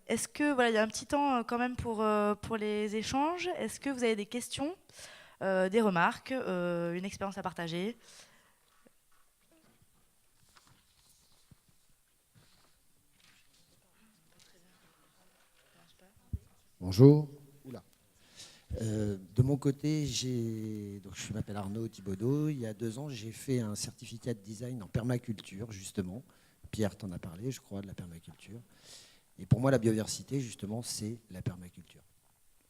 Est-ce que voilà, il y a un petit temps quand même pour les échanges. Est-ce que vous avez des questions, des remarques, une expérience à partager? Bonjour. Oula. De mon côté, donc je m'appelle Arnaud Thibaudot. Il y a 2 ans, j'ai fait un certificat de design en permaculture, justement. Pierre t'en a parlé, je crois, de la permaculture. Et pour moi, la biodiversité, justement, c'est la permaculture.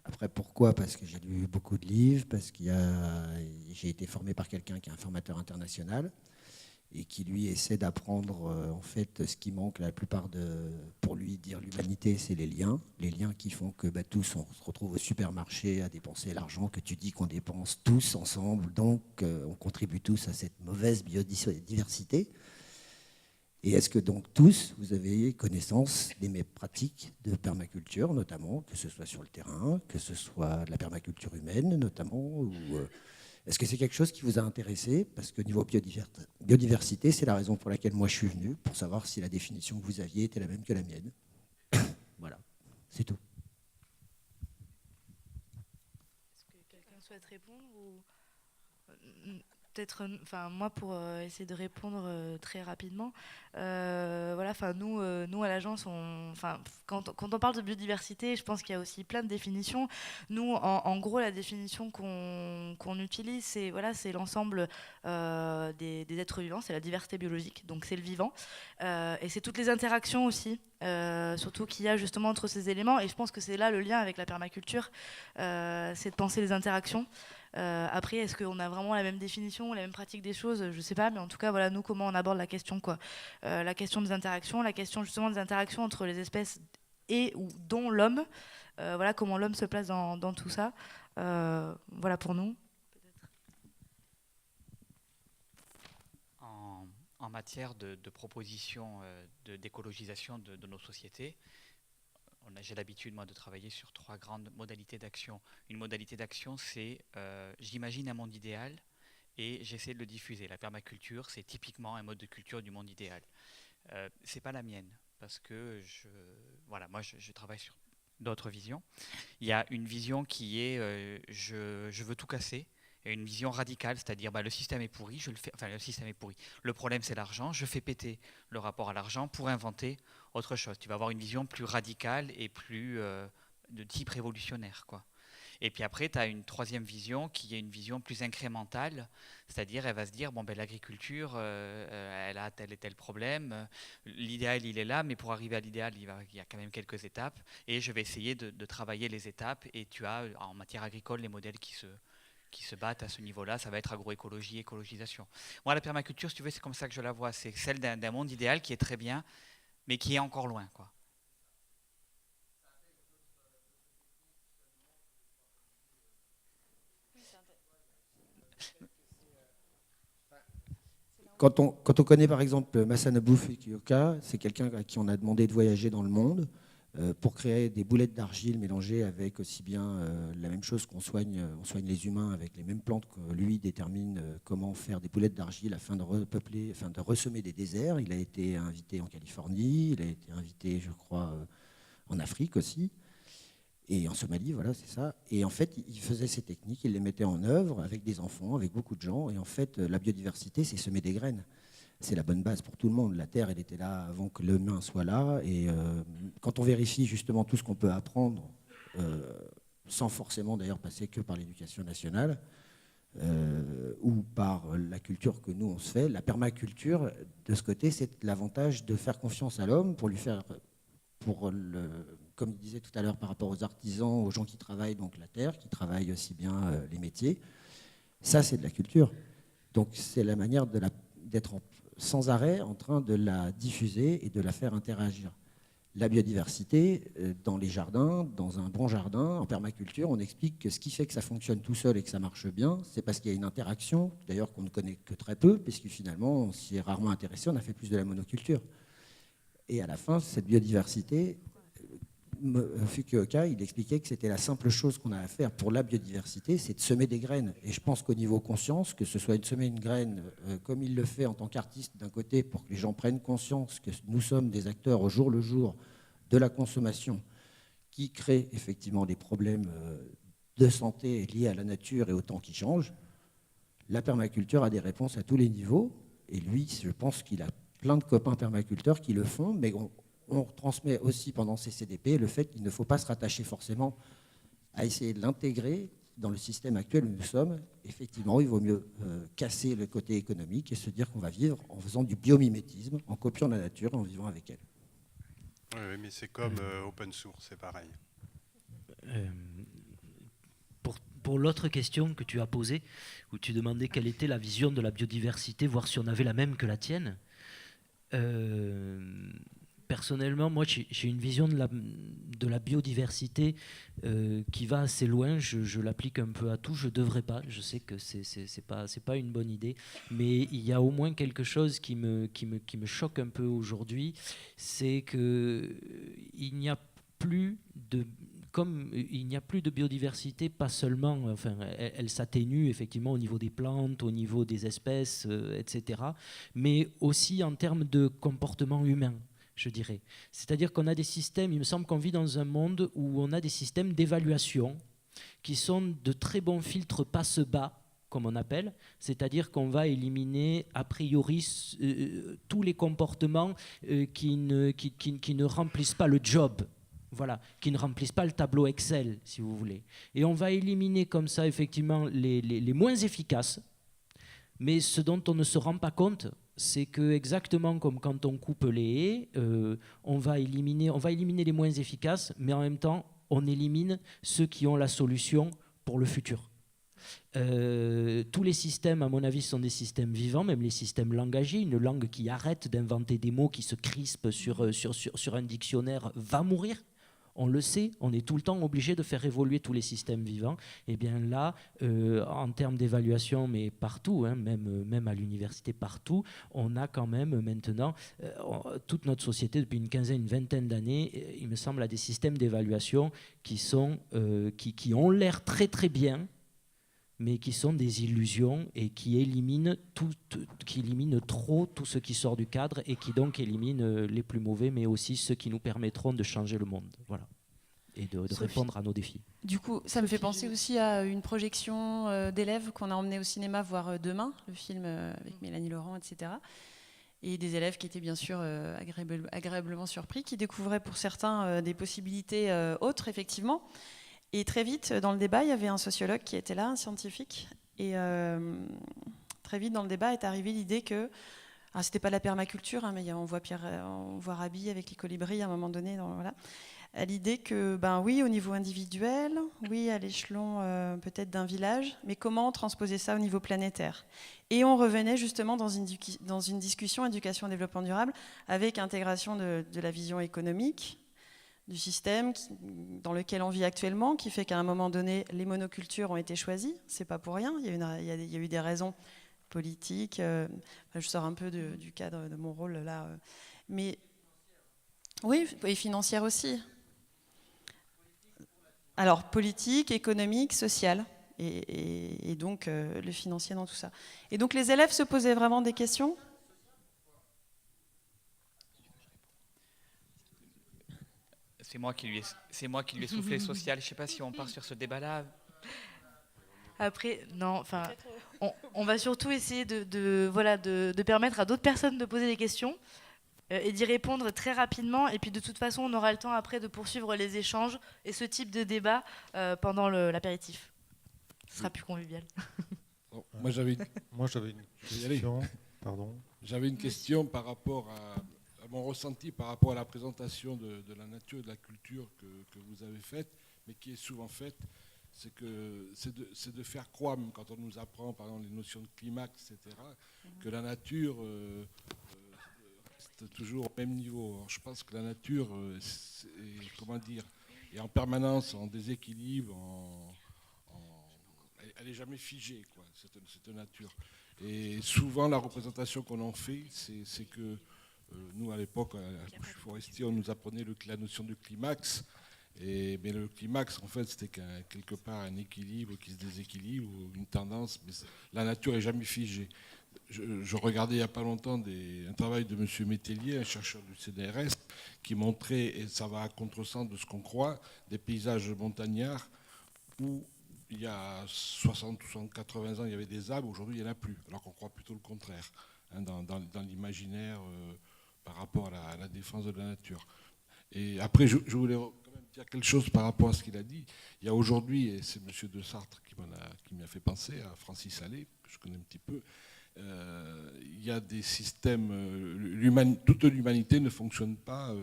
Après, pourquoi? Parce que j'ai lu beaucoup de livres, parce que j'ai été formé par quelqu'un qui est un formateur international et qui lui essaie d'apprendre en fait ce qui manque la plupart pour lui dire l'humanité, c'est les liens qui font que tous on se retrouve au supermarché à dépenser l'argent que tu dis qu'on dépense tous ensemble, donc on contribue tous à cette mauvaise biodiversité. Et est-ce que donc tous, vous avez connaissance des mes pratiques de permaculture, notamment, que ce soit sur le terrain, que ce soit de la permaculture humaine, notamment, ou est-ce que c'est quelque chose qui vous a intéressé? Parce que niveau biodiversité, c'est la raison pour laquelle moi je suis venu, pour savoir si la définition que vous aviez était la même que la mienne. Voilà, c'est tout. Est-ce que quelqu'un souhaite répondre ou peut-être, enfin moi pour essayer de répondre très rapidement, voilà, enfin nous à l'agence, enfin quand on parle de biodiversité, je pense qu'il y a aussi plein de définitions. Nous, en gros, la définition qu'on utilise, c'est voilà, c'est l'ensemble des êtres vivants, c'est la diversité biologique, donc c'est le vivant, et c'est toutes les interactions aussi. Surtout qu'il y a justement entre ces éléments, et je pense que c'est là le lien avec la permaculture, c'est de penser les interactions. Après, est-ce qu'on a vraiment la même définition, la même pratique des choses? Je ne sais pas, mais en tout cas, voilà, nous, comment on aborde la question, quoi. La question des interactions, la question justement des interactions entre les espèces et ou dont l'homme. Voilà, comment l'homme se place dans tout ça. Voilà pour nous. En matière de propositions d'écologisation de nos sociétés, j'ai l'habitude, moi, de travailler sur 3 grandes modalités d'action. Une modalité d'action, c'est j'imagine un monde idéal et j'essaie de le diffuser. La permaculture, c'est typiquement un mode de culture du monde idéal. C'est pas la mienne, parce que voilà, moi, je travaille sur d'autres visions. Il y a une vision qui est je veux tout casser, et une vision radicale, c'est-à-dire le système est pourri, je le fais, enfin le système est pourri. Le problème c'est l'argent, je fais péter le rapport à l'argent pour inventer autre chose. Tu vas avoir une vision plus radicale et plus de type révolutionnaire, quoi. Et puis après, tu as une troisième vision qui est une vision plus incrémentale, c'est-à-dire elle va se dire, bon, ben, l'agriculture, elle a tel et tel problème, l'idéal il est là, mais pour arriver à l'idéal, il y a quand même quelques étapes, et je vais essayer de travailler les étapes, et tu as en matière agricole les modèles qui se battent à ce niveau-là, ça va être agroécologie, écologisation. Moi, la permaculture, si tu veux, c'est comme ça que je la vois, c'est celle d'un monde idéal qui est très bien, mais qui est encore loin, quoi. Quand on connaît par exemple Masanobu Fukuoka, c'est quelqu'un à qui on a demandé de voyager dans le monde pour créer des boulettes d'argile mélangées avec aussi bien la même chose on soigne les humains avec les mêmes plantes que lui détermine comment faire des boulettes d'argile afin de repeupler, afin de ressemer des déserts. Il a été invité en Californie, il a été invité, je crois, en Afrique aussi. Et en Somalie, voilà, c'est ça. Et en fait, il faisait ces techniques, il les mettait en œuvre avec des enfants, avec beaucoup de gens. Et en fait, la biodiversité, c'est semer des graines. C'est la bonne base pour tout le monde. La Terre, elle était là avant que l'humain soit là. Et quand on vérifie justement tout ce qu'on peut apprendre, sans forcément d'ailleurs passer que par l'éducation nationale, ou par la culture que nous, on se fait, la permaculture, de ce côté, c'est l'avantage de faire confiance à l'homme pour lui faire comme il disait tout à l'heure par rapport aux artisans, aux gens qui travaillent donc la terre, qui travaillent aussi bien les métiers, ça c'est de la culture. Donc c'est la manière d'être sans arrêt en train de la diffuser et de la faire interagir. La biodiversité, dans les jardins, dans un bon jardin, en permaculture, on explique que ce qui fait que ça fonctionne tout seul et que ça marche bien, c'est parce qu'il y a une interaction, d'ailleurs qu'on ne connaît que très peu, puisque finalement on s'y est rarement intéressé, on a fait plus de la monoculture. Et à la fin, cette biodiversité, Fukuoka, il expliquait que c'était la simple chose qu'on a à faire pour la biodiversité, c'est de semer des graines. Et je pense qu'au niveau conscience, que ce soit de semer une graine comme il le fait en tant qu'artiste d'un côté, pour que les gens prennent conscience que nous sommes des acteurs au jour le jour de la consommation qui crée effectivement des problèmes de santé liés à la nature et au temps qui change, la permaculture a des réponses à tous les niveaux. Et lui, je pense qu'il a plein de copains permaculteurs qui le font, mais on transmet aussi pendant ces CDP le fait qu'il ne faut pas se rattacher forcément à essayer de l'intégrer dans le système actuel où nous sommes. Effectivement, il vaut mieux casser le côté économique et se dire qu'on va vivre en faisant du biomimétisme, en copiant la nature et en vivant avec elle. Oui, mais c'est comme open source, c'est pareil. Pour l'autre question que tu as posée, où tu demandais quelle était la vision de la biodiversité, voir si on avait la même que la tienne, personnellement, moi, j'ai une vision de la biodiversité qui va assez loin. Je l'applique un peu à tout. Je ne devrais pas. Je sais que c'est pas une bonne idée. Mais il y a au moins quelque chose qui me choque un peu aujourd'hui. C'est qu'il n'y a plus de... Comme il n'y a plus de biodiversité, pas seulement, enfin, elle s'atténue effectivement au niveau des plantes, au niveau des espèces, etc., mais aussi en termes de comportement humain, je dirais. C'est-à-dire qu'on a des systèmes, il me semble qu'on vit dans un monde où on a des systèmes d'évaluation qui sont de très bons filtres passe-bas, comme on appelle, c'est-à-dire qu'on va éliminer a priori tous les comportements qui ne remplissent pas le job. Voilà, qui ne remplissent pas le tableau Excel, si vous voulez. Et on va éliminer comme ça, effectivement, les moins efficaces. Mais ce dont on ne se rend pas compte, c'est que exactement comme quand on coupe les haies, on va éliminer les moins efficaces, mais en même temps, on élimine ceux qui ont la solution pour le futur. Tous les systèmes, à mon avis, sont des systèmes vivants, même les systèmes langagiers. Une langue qui arrête d'inventer des mots, qui se crispe sur un dictionnaire, va mourir. On le sait, on est tout le temps obligé de faire évoluer tous les systèmes vivants. Et bien là, en termes d'évaluation, mais partout, hein, même à l'université, partout, on a quand même maintenant, toute notre société, depuis une quinzaine, une vingtaine d'années, il me semble, a des systèmes d'évaluation qui ont l'air très très bien, mais qui sont des illusions et qui éliminent trop tout ce qui sort du cadre et qui donc éliminent les plus mauvais, mais aussi ceux qui nous permettront de changer le monde, voilà, et de répondre à nos défis. Du coup, ça me fait penser aussi à une projection d'élèves qu'on a emmenés au cinéma voir Demain, le film avec Mélanie Laurent, etc. Et des élèves qui étaient bien sûr agréablement surpris, qui découvraient pour certains des possibilités autres, effectivement. Et très vite, dans le débat, il y avait un sociologue qui était là, un scientifique. Et très vite, dans le débat, est arrivée l'idée que... Alors, c'était pas la permaculture, hein, mais on voit Rabi avec les colibris à un moment donné. Voilà. À l'idée que, ben oui, au niveau individuel, oui, à l'échelon peut-être d'un village, mais comment transposer ça au niveau planétaire? Et on revenait justement dans une discussion éducation-développement durable avec intégration de la vision économique, du système dans lequel on vit actuellement, qui fait qu'à un moment donné, les monocultures ont été choisies. C'est pas pour rien. Il y a eu des raisons politiques. Je sors un peu du cadre de mon rôle là, mais oui, et financière aussi. Alors politique, économique, sociale, et donc le financier dans tout ça. Et donc les élèves se posaient vraiment des questions. C'est moi qui lui ai soufflé social. Je ne sais pas si on part sur ce débat-là. Après, non, enfin, on va surtout essayer de permettre à d'autres personnes de poser des questions et d'y répondre très rapidement. Et puis de toute façon, on aura le temps après de poursuivre les échanges et ce type de débat pendant l'apéritif. Ce sera plus convivial. Bon, moi, j'avais une question. Pardon. J'avais une question par rapport à mon ressenti par rapport à la présentation de la nature et de la culture que vous avez faite, mais qui est souvent faite, c'est de faire croire, même quand on nous apprend par exemple les notions de climax, etc., que la nature reste toujours au même niveau. Alors, je pense que la nature est en permanence en déséquilibre, elle n'est jamais figée, quoi, cette nature. Et souvent la représentation qu'on en fait, c'est que nous, à l'époque, je suis forestier, on nous apprenait la notion de climax. Mais le climax, en fait, c'était quelque part un équilibre qui se déséquilibre, une tendance. Mais la nature n'est jamais figée. Je regardais il n'y a pas longtemps un travail de M. Métellier, un chercheur du CNRS, qui montrait, et ça va à contresens de ce qu'on croit, des paysages montagnards où il y a 60 ou 80 ans, il y avait des arbres, aujourd'hui il n'y en a plus, alors qu'on croit plutôt le contraire, hein, dans l'imaginaire par rapport à la défense de la nature. Et après, je voulais quand même dire quelque chose par rapport à ce qu'il a dit. Il y a aujourd'hui, et c'est M. de Sartre qui m'y a fait penser, à Francis Allais, que je connais un petit peu, il y a des systèmes, toute l'humanité ne fonctionne pas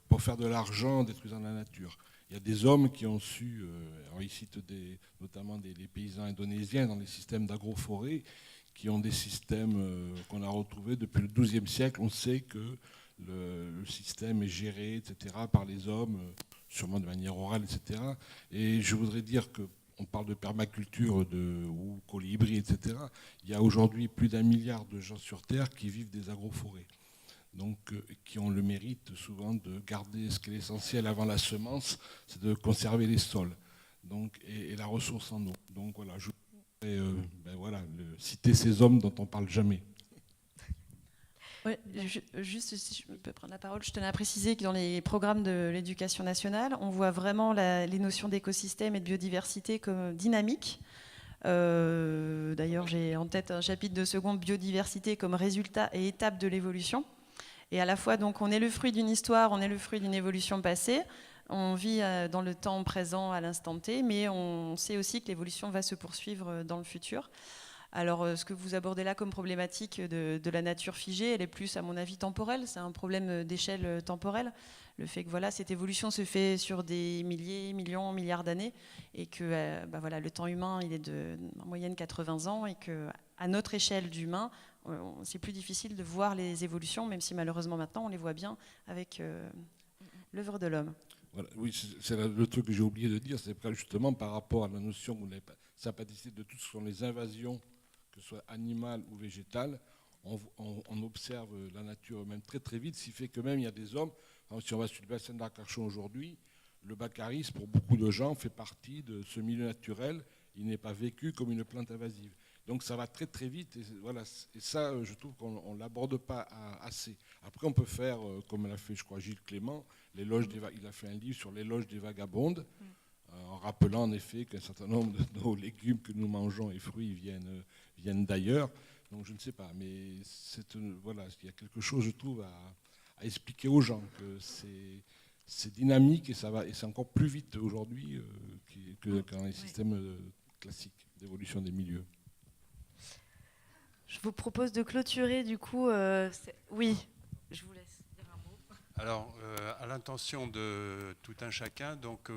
pour faire de l'argent en détruisant la nature. Il y a des hommes qui ont su, alors ils citent notamment les paysans indonésiens dans les systèmes d'agroforêt, qui ont des systèmes qu'on a retrouvés depuis le XIIe siècle. On sait que le système est géré, etc., par les hommes, sûrement de manière orale, etc. Et je voudrais dire que on parle de permaculture ou colibri, etc. Il y a aujourd'hui plus d'1 milliard de gens sur Terre qui vivent des agroforêts, donc qui ont le mérite souvent de garder ce qui est essentiel avant la semence, c'est de conserver les sols, donc, et la ressource en eau. Donc voilà, je voudrais citer ces hommes dont on ne parle jamais. Ouais, juste si je peux prendre la parole, je tenais à préciser que dans les programmes de l'éducation nationale, on voit vraiment les notions d'écosystème et de biodiversité comme dynamiques. D'ailleurs, j'ai en tête un chapitre de seconde biodiversité comme résultat et étape de l'évolution. Et à la fois, donc, on est le fruit d'une histoire, on est le fruit d'une évolution passée. On vit dans le temps présent à l'instant T, mais on sait aussi que l'évolution va se poursuivre dans le futur. Alors, ce que vous abordez là comme problématique de la nature figée, elle est plus, à mon avis, temporelle. C'est un problème d'échelle temporelle. Le fait que voilà, cette évolution se fait sur des milliers, millions, milliards d'années, et que le temps humain, il est en moyenne 80 ans, et qu'à notre échelle d'humain, c'est plus difficile de voir les évolutions, même si malheureusement maintenant, on les voit bien avec l'œuvre de l'homme. Voilà, oui, c'est le truc que j'ai oublié de dire, c'est justement par rapport à la notion de la sympathicité de tout ce sont les invasions, que ce soit animal ou végétal, on observe la nature même très très vite, ce qui fait que même il y a des hommes, si on va sur le bassin d'Arcachon aujourd'hui, le baccaris pour beaucoup de gens fait partie de ce milieu naturel, il n'est pas vécu comme une plante invasive. Donc ça va très très vite, et, voilà, et ça je trouve qu'on ne l'aborde pas assez. Après on peut faire, comme l'a fait je crois Gilles Clément, il a fait un livre sur l'éloge des vagabondes, en rappelant en effet qu'un certain nombre de nos légumes que nous mangeons et fruits viennent d'ailleurs. Donc je ne sais pas, mais voilà, il y a quelque chose, je trouve, à expliquer aux gens que c'est dynamique et c'est encore plus vite aujourd'hui que dans les systèmes classiques d'évolution des milieux. Je vous propose de clôturer du coup. Oui, je vous laisse dire un mot. Alors, à l'intention de tout un chacun, donc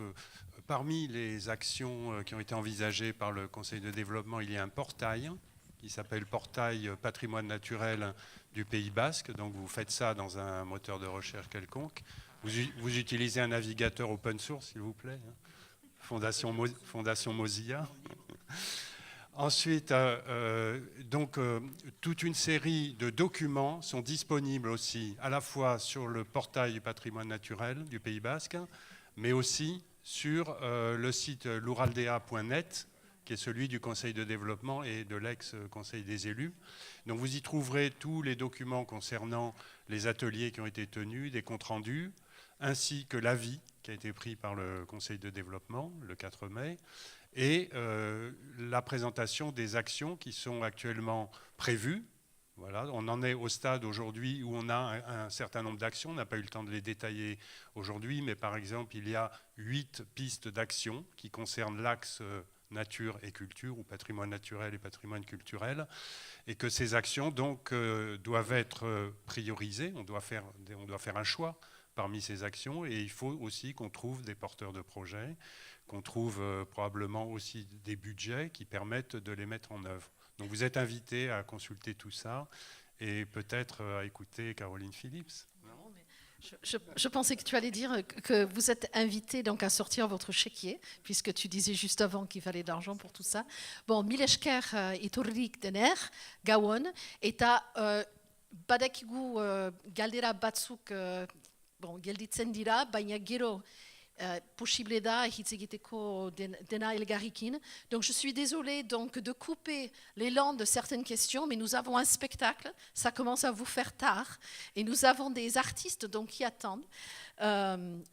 parmi les actions qui ont été envisagées par le Conseil de développement, il y a un portail qui s'appelle Portail Patrimoine naturel du Pays Basque. Donc vous faites ça dans un moteur de recherche quelconque. Vous utilisez un navigateur open source, s'il vous plaît, Fondation Mozilla. Ensuite, toute une série de documents sont disponibles aussi à la fois sur le portail du patrimoine naturel du Pays Basque, mais aussi sur le site louraldea.net, qui est celui du Conseil de développement et de l'ex-Conseil des élus. Donc vous y trouverez tous les documents concernant les ateliers qui ont été tenus, des comptes rendus, ainsi que l'avis qui a été pris par le Conseil de développement le 4 mai, et la présentation des actions qui sont actuellement prévues. Voilà, on en est au stade aujourd'hui où on a un certain nombre d'actions. On n'a pas eu le temps de les détailler aujourd'hui, mais par exemple, il y a 8 pistes d'actions qui concernent l'axe nature et culture, ou patrimoine naturel et patrimoine culturel, et que ces actions donc doivent être priorisées. On doit faire un choix parmi ces actions, et il faut aussi qu'on trouve des porteurs de projets, qu'on trouve probablement aussi des budgets qui permettent de les mettre en œuvre. Donc vous êtes invités à consulter tout ça et peut-être à écouter Caroline Phillips. Non, mais je pensais que tu allais dire que vous êtes invités donc à sortir votre chéquier, puisque tu disais juste avant qu'il fallait de l'argent pour tout ça. Bon, Milesker iturrik dener, gauan, eta badakigu galdera batzuk gelditzen dira, baina gero Possible da hitz egiteko dena elgarrekin. Donc je suis désolée donc de couper l'élan de certaines questions, mais nous avons un spectacle, ça commence à vous faire tard, et nous avons des artistes donc qui attendent. Comme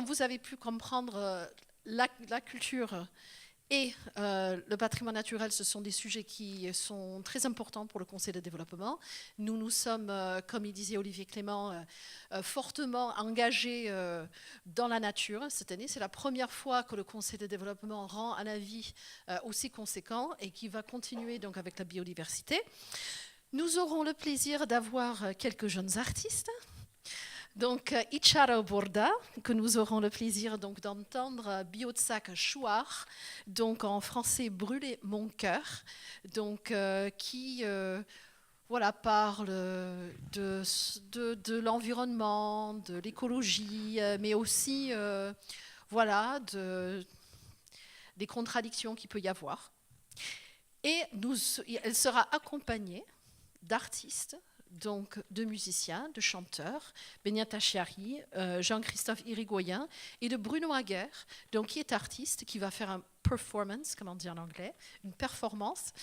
vous avez pu comprendre, la culture et le patrimoine naturel, ce sont des sujets qui sont très importants pour le Conseil de développement. Nous sommes, comme il disait Olivier Clément, fortement engagés dans la nature. Cette année, c'est la première fois que le Conseil de développement rend un avis aussi conséquent et qui va continuer donc avec la biodiversité. Nous aurons le plaisir d'avoir quelques jeunes artistes. Donc, Itxaro Borda, que nous aurons le plaisir donc d'entendre, Bihotzak Chouar, donc en français Brûler mon cœur, donc qui parle de l'environnement, de l'écologie, mais aussi des contradictions qu'il peut y avoir. Et elle sera accompagnée d'artistes, donc de musiciens, de chanteurs, Benyata Chiari, Jean-Christophe Irigoyen et de Bruno Aguer, donc qui est artiste, qui va faire un performance, comme on dit en anglais, une performance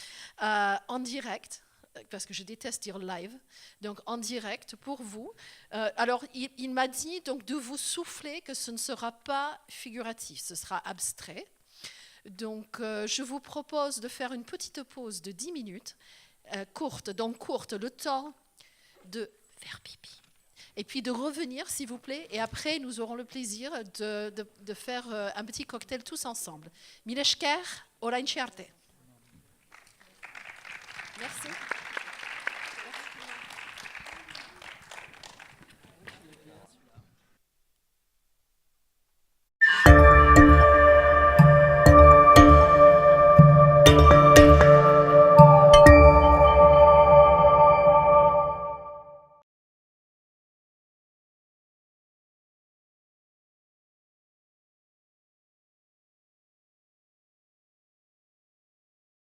en direct, parce que je déteste dire live, donc en direct pour vous. Alors il m'a dit donc de vous souffler que ce ne sera pas figuratif, ce sera abstrait. Donc je vous propose de faire une petite pause de 10 minutes, courte, le temps de faire pipi. Et puis de revenir, s'il vous plaît, et après, nous aurons le plaisir de faire un petit cocktail tous ensemble. Mile esker, orain arte. Merci.